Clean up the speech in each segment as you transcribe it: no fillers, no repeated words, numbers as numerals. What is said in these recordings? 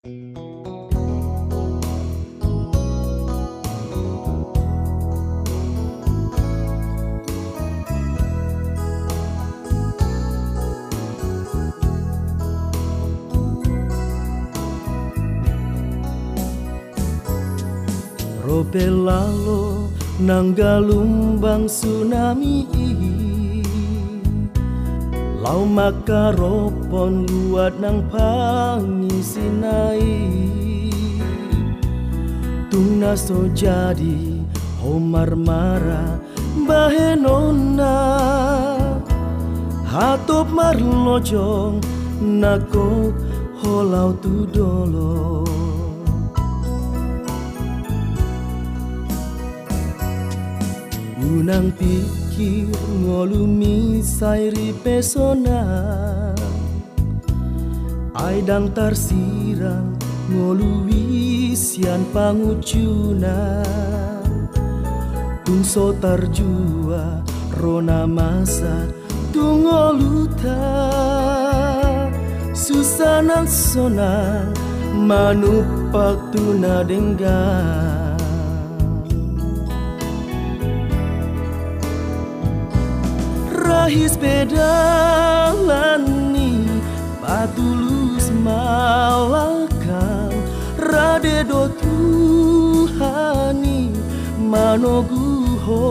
Robe lalo nanggalumbang tsunami, lau makaropon luat nang pangisinai. Tungna so jadi homar mara bahenona, hatop marlojong nakok holau tudolo. Unang pikir ngolumi sairi pesona, aidang tarsirang ngolui sian pangucuna. Tungso tarjua rona masa tungoluta, susana sona manupak tuna denggan. Rahis pedalani patulus malakan, radedo Tuhani manoguho.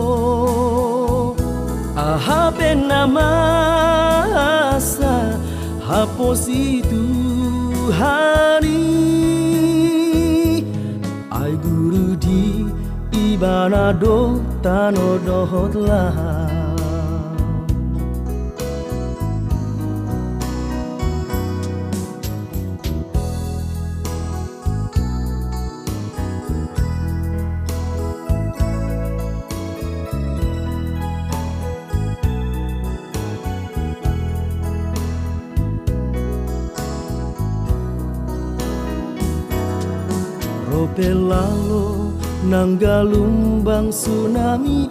Ahape namasa haposi Tuhani, ai guru di ibana do tano dohotlah. Robe lalo nanggalumbang tsunami,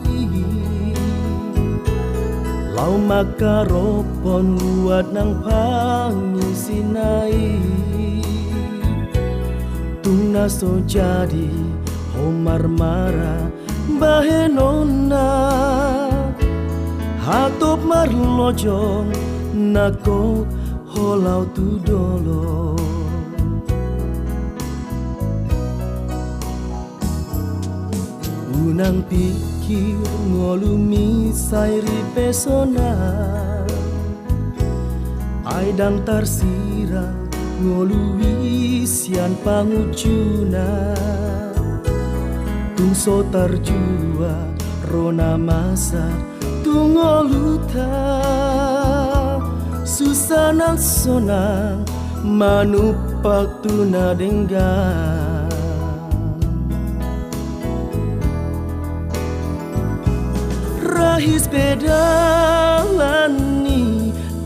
lau makaropon luat nang pangisinai. Tungna so jadi homar mara bahenona, hatop marlojong nakok holau tudolo. Unang pikir ngolumi sairi pesona, aidang tarsirang ngolui sian pangucuna. Tungso tarjua rona masa tungoluta, susana sona manupak tuna denggan. Rahis pedalani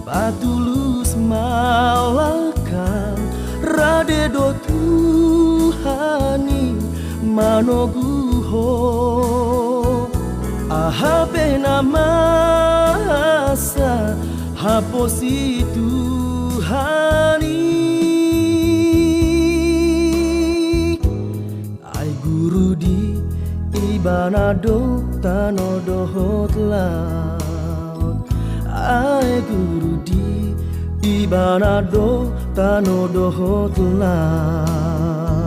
patulus malakan, radedo Tuhani manoguho. Ahape namasa haposi Tuhani, ai guru di ibana do tano dohot laut. Ai guru di ibana do tano dohot laut.